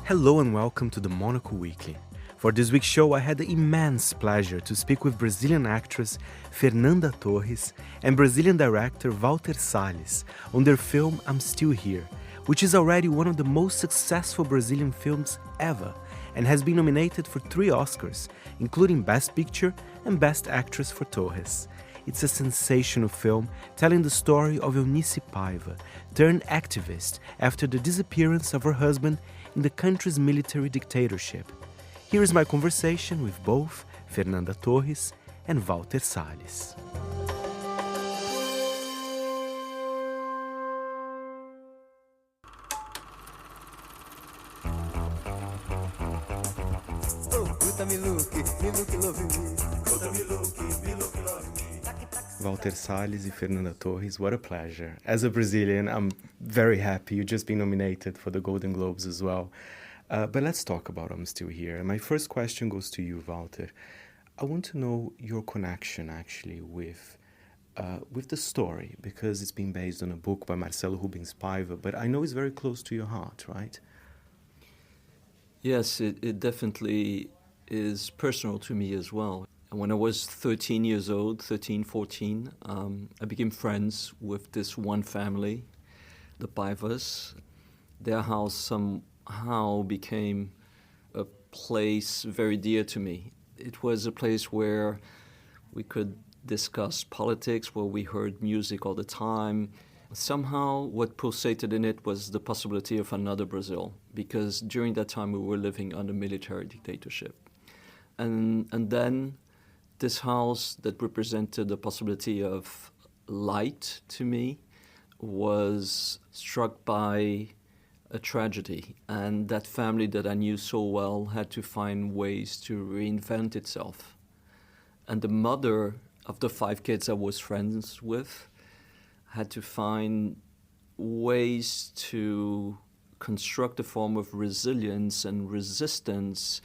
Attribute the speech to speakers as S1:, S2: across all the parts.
S1: Hello and welcome to the Monocle Weekly. For this week's show, I had the immense pleasure to speak with Brazilian actress Fernanda Torres and Brazilian director Walter Salles on their film I'm Still Here, which is already one of the most successful Brazilian films ever and has been nominated for 3 Oscars, including Best Picture and Best Actress for Torres. It's a sensational film telling the story of Eunice Paiva, turned activist after the disappearance of her husband in the country's military dictatorship. Here is my conversation with both Fernanda Torres and Walter Salles. Walter Salles and Fernanda Torres, what a pleasure. As a Brazilian, I'm very happy you've just been nominated for the Golden Globes as well. But let's talk about I'm Still Here. My first question goes to you, Walter. I want to know your connection, actually, with the story, because it's been based on a book by Marcelo Rubens Paiva, but I know it's very close to your heart, right?
S2: Yes, it definitely is personal to me as well. When I was 13 years old, 14, I became friends with this one family, the Paivas. Their house somehow became a place very dear to me. It was a place where we could discuss politics, where we heard music all the time. Somehow what pulsated in it was the possibility of another Brazil, because during that time we were living under military dictatorship. And then this house that represented the possibility of light to me was struck by a tragedy. And that family that I knew so well had to find ways to reinvent itself. And the mother of the 5 kids I was friends with had to find ways to construct a form of resilience and resistance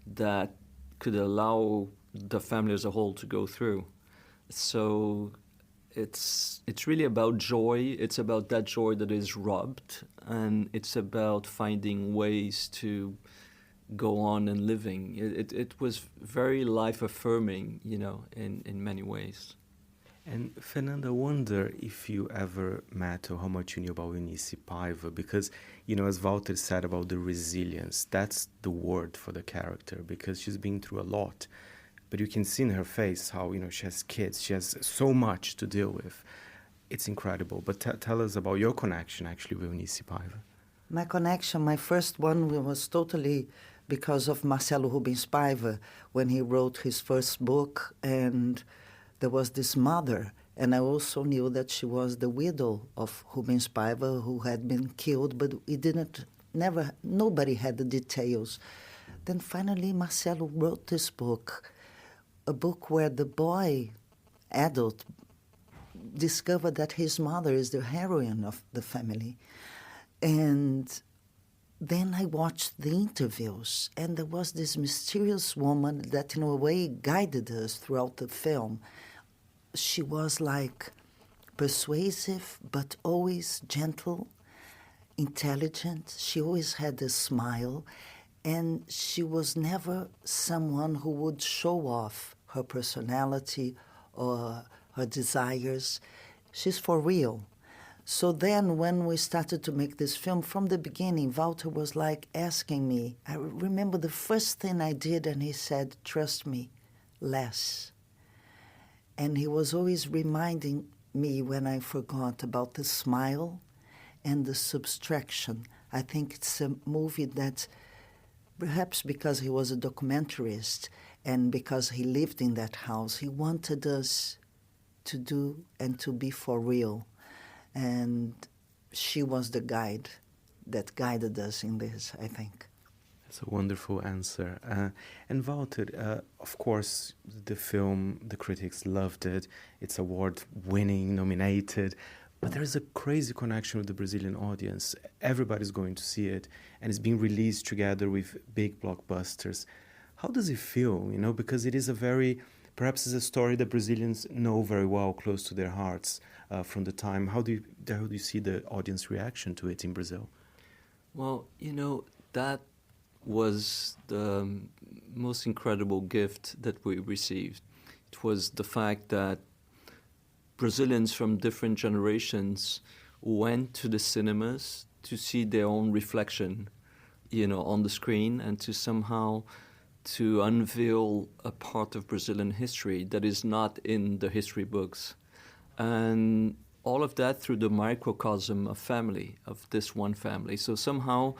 S2: that could allow the family as a whole to go through. So it's really about joy. It's about that joy that is robbed, and it's about finding ways to go on and living. It was very life-affirming, in many ways.
S1: And Fernanda, I wonder if you ever met or how much you knew about Eunice Paiva, because, as Walter said about the resilience, that's the word for the character, because she's been through a lot. But you can see in her face how, she has kids, she has so much to deal with. It's incredible. But tell us about your connection, actually, with Eunice Paiva.
S3: My connection, my first one was totally because of Marcelo Rubens Paiva, when he wrote his first book, and there was this mother, and I also knew that she was the widow of Rubens Paiva, who had been killed, but nobody had the details. Then finally Marcelo wrote this book, a book where the boy, adult, discovered that his mother is the heroine of the family. And then I watched the interviews, and there was this mysterious woman that in a way guided us throughout the film. She was like persuasive, but always gentle, intelligent. She always had a smile, and she was never someone who would show off her personality or her desires. She's for real. So then when we started to make this film, from the beginning, Walter was like asking me. I remember the first thing I did, and he said, "Trust me, less." And he was always reminding me when I forgot about the smile and the subtraction. I think it's a movie that, perhaps because he was a documentarist and because he lived in that house, he wanted us to do and to be for real. And she was the guide that guided us in this, I think.
S1: That's a wonderful answer. And Walter, of course, the film, the critics loved it. It's award-winning, nominated. But there's a crazy connection with the Brazilian audience. Everybody's going to see it, and it's being released together with big blockbusters. How does it feel, because it is perhaps it's a story that Brazilians know very well, close to their hearts from the time. How do you see the audience reaction to it in Brazil?
S2: Well, that was the most incredible gift that we received. It was the fact that Brazilians from different generations went to the cinemas to see their own reflection, on the screen, and to unveil a part of Brazilian history that is not in the history books. And all of that through the microcosm of this one family. So somehow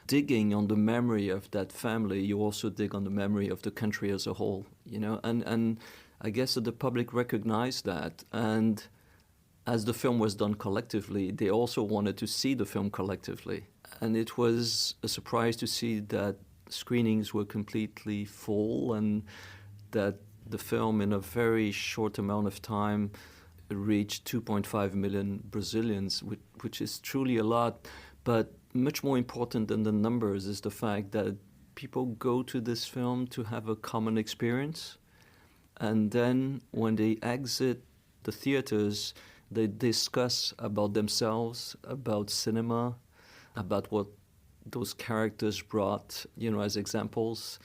S2: digging on the memory of that family, you also dig on the memory of the country as a whole, and I guess that the public recognized that. And as the film was done collectively, they also wanted to see the film collectively. And it was a surprise to see that screenings were completely full and that the film in a very short amount of time reached 2.5 million Brazilians, which is truly a lot. But much more important than the numbers is the fact that people go to this film to have a common experience. And then when they exit the theaters, they discuss about themselves, about cinema, about what those characters brought, as examples,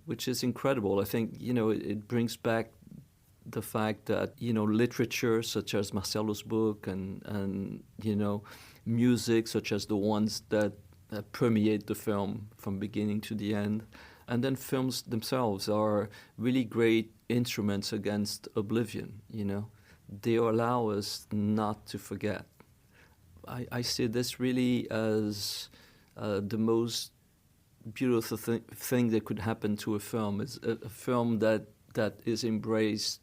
S2: which is incredible. I think, it brings back the fact that, literature such as Marcelo's book and music such as the ones that permeate the film from beginning to the end. And then films themselves are really great instruments against oblivion, They allow us not to forget. I see this really as the most beautiful thing that could happen to a film, is a film that is embraced,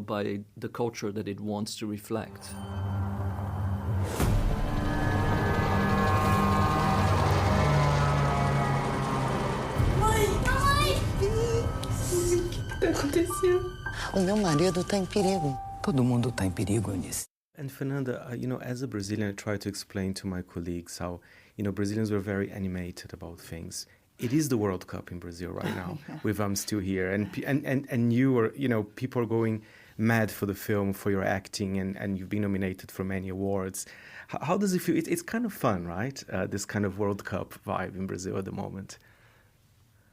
S2: by the culture that it wants to reflect.
S3: O meu marido está em perigo.
S4: Todo mundo está em perigo, Eunice.
S1: And Fernanda, as a Brazilian, I try to explain to my colleagues how, Brazilians were very animated about things. It is the World Cup in Brazil right now, with I'm Still Here, and you are, people are going mad for the film, for your acting, and you've been nominated for many awards. How does it feel? It's kind of fun, right? This kind of World Cup vibe in Brazil at the moment.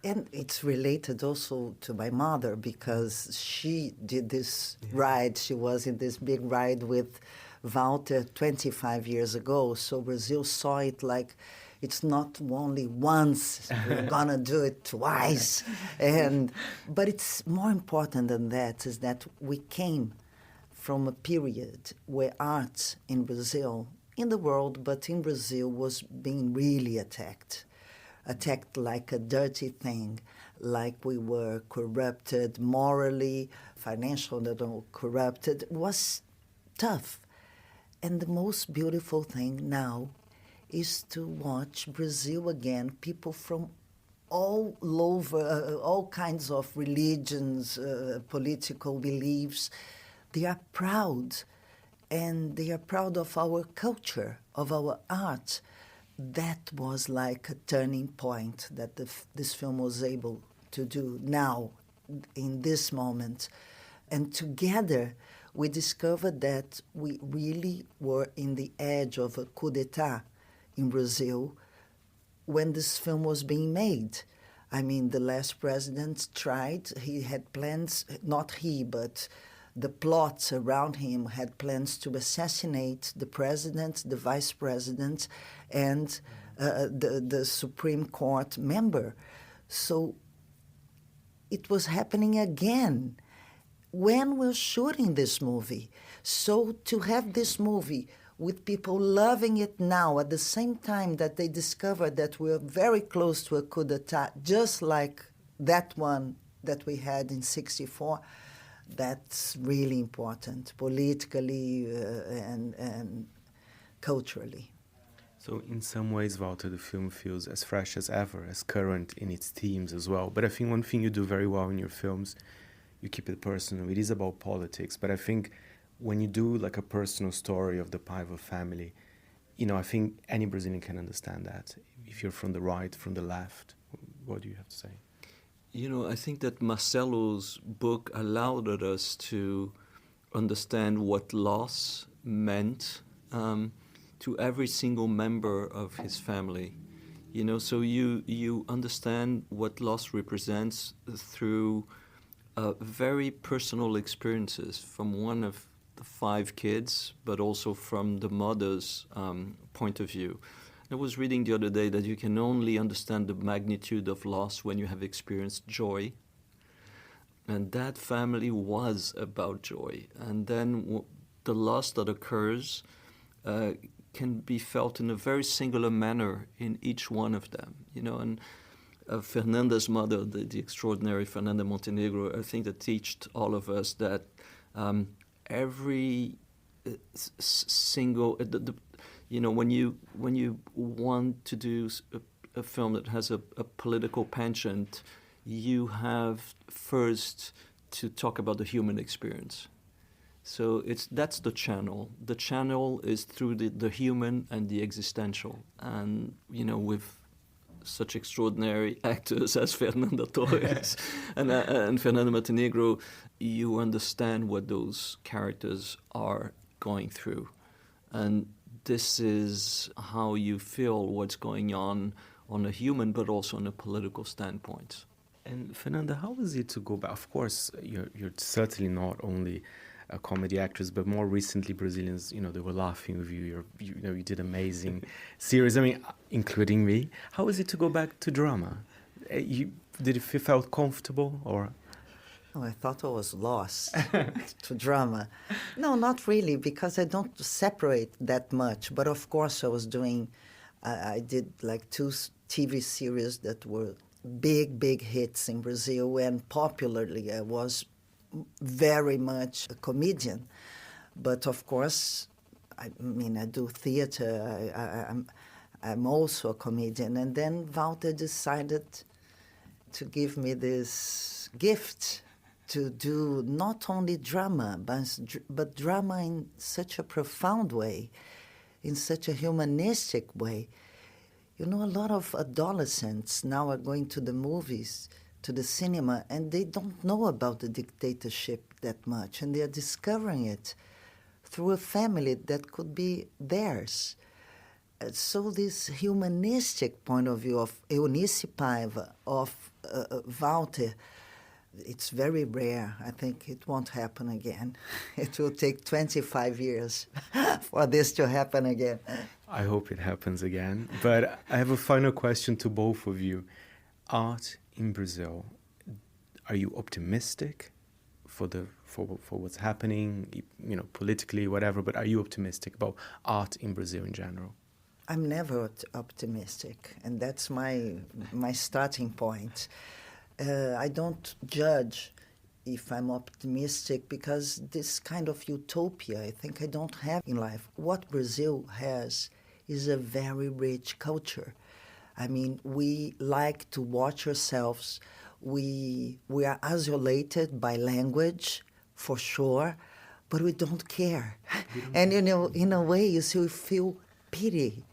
S3: And it's related also to my mother, because she did this ride. She was in this big ride with Walter 25 years ago. So Brazil saw it like it's not only once, we're going to do it twice. But it's more important than that, is that we came from a period where art in Brazil, in the world, but in Brazil, was being really attacked like a dirty thing, like we were corrupted morally, financially corrupted. It was tough. And the most beautiful thing now is to watch Brazil again, people from all over, all kinds of religions, political beliefs. They are proud, and they are proud of our culture, of our art. That was like a turning point that this film was able to do now, in this moment. And together, we discovered that we really were in the edge of a coup d'etat in Brazil when this film was being made. I mean, the last president tried, he had plans, not he, but the plots around him had plans to assassinate the president, the vice president, and the Supreme Court member. So it was happening again when we're shooting this movie. So to have this movie with people loving it now at the same time that they discovered that we're very close to a coup d'etat, just like that one that we had in '64, that's really important, politically and culturally.
S1: So in some ways, Walter, the film feels as fresh as ever, as current in its themes as well. But I think one thing you do very well in your films, you keep it personal. It is about politics, but I think when you do like a personal story of the Paiva family, I think any Brazilian can understand that. If you're from the right, from the left, what do you have to say?
S2: You know, I think that Marcelo's book allowed us to understand what loss meant to every single member of his family. You know, so you understand what loss represents through very personal experiences from one of the 5 kids, but also from the mother's point of view. I was reading the other day that you can only understand the magnitude of loss when you have experienced joy. And that family was about joy. And then the loss that occurs can be felt in a very singular manner in each one of them. You know, and Fernanda's mother, the extraordinary Fernanda Montenegro, I think that taught all of us that every single... you know, when you want to do a film that has a political penchant, you have first to talk about the human experience. So that's the channel. The channel is through the human and the existential. And, you know, with such extraordinary actors as Fernanda Torres and Fernanda Montenegro, you understand what those characters are going through. And this is how you feel what's going on a human but also on a political standpoint.
S1: And Fernanda, how is it to go back? Of course, you're certainly not only a comedy actress, but more recently Brazilians, you know, they were laughing with you. You did amazing series. I mean, including me. How is it to go back to drama? Did it feel comfortable or?
S3: Oh, I thought I was lost to drama. No, not really, because I don't separate that much. But of course, I did like 2 TV series that were big hits in Brazil, and popularly I was very much a comedian. But of course, I mean, I do theater. I'm also a comedian. And then Walter decided to give me this gift to do not only drama, but drama in such a profound way, in such a humanistic way. You know, a lot of adolescents now are going to the movies, to the cinema, and they don't know about the dictatorship that much, and they are discovering it through a family that could be theirs. So this humanistic point of view of Eunice Paiva, of Walter, it's very rare. I think it won't happen again. It will take 25 years for this to happen again.
S1: I hope it happens again. But I have a final question to both of you. Art in Brazil, are you optimistic for what's happening, you know, politically, whatever, but are you optimistic about art in Brazil in general?
S3: I'm never optimistic, and that's my starting point. I don't judge if I'm optimistic because this kind of utopia I think I don't have in life. What Brazil has is a very rich culture. I mean, we like to watch ourselves. We are isolated by language, for sure, but we don't care. And, you know, in a way, you feel pity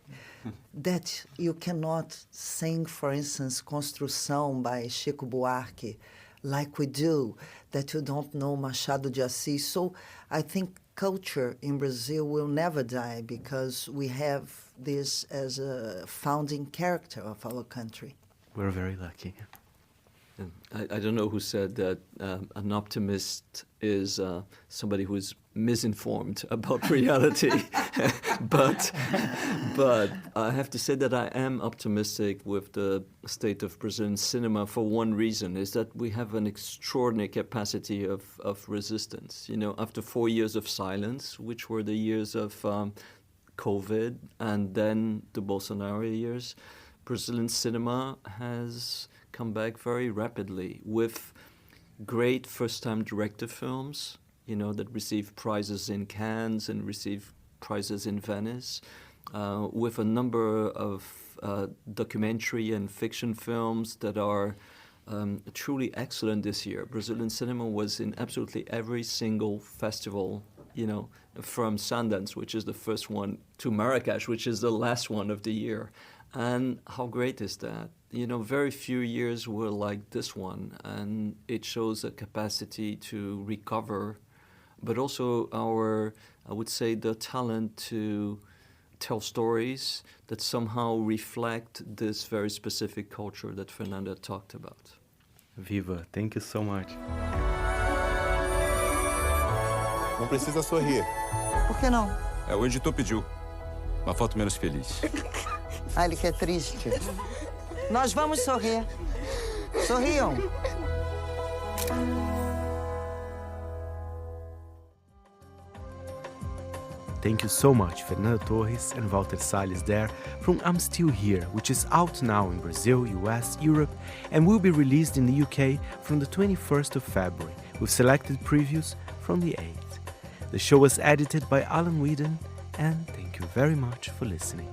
S3: that you cannot sing, for instance, Construção by Chico Buarque like we do, that you don't know Machado de Assis. So I think culture in Brazil will never die because we have this as a founding character of our country.
S1: We're very lucky.
S2: I don't know who said that an optimist is somebody who is misinformed about reality, but I have to say that I am optimistic with the state of Brazilian cinema for one reason, is that we have an extraordinary capacity of resistance. You know, after 4 years of silence, which were the years of COVID and then the Bolsonaro years, Brazilian cinema has come back very rapidly with great first-time director films, you know, that receive prizes in Cannes and receive prizes in Venice, with a number of documentary and fiction films that are truly excellent this year. Brazilian cinema was in absolutely every single festival, you know, from Sundance, which is the first one, to Marrakesh, which is the last one of the year. And how great is that? very few years were like this one, and it shows a capacity to recover, but also I would say, the talent to tell stories that somehow reflect this very specific culture that Fernanda talked about.
S1: Viva, thank you so much.
S5: Não precisa sorrir.
S3: Por que não?
S5: O editor pediu. Uma foto menos feliz.
S3: Ele quer triste. Nós vamos sorrir. Sorriam.
S1: Thank you so much, Fernanda Torres and Walter Salles there from I'm Still Here, which is out now in Brazil, US, Europe, and will be released in the UK from the 21st of February, with selected previews from the 8th. The show was edited by Alan Whedon, and thank you very much for listening.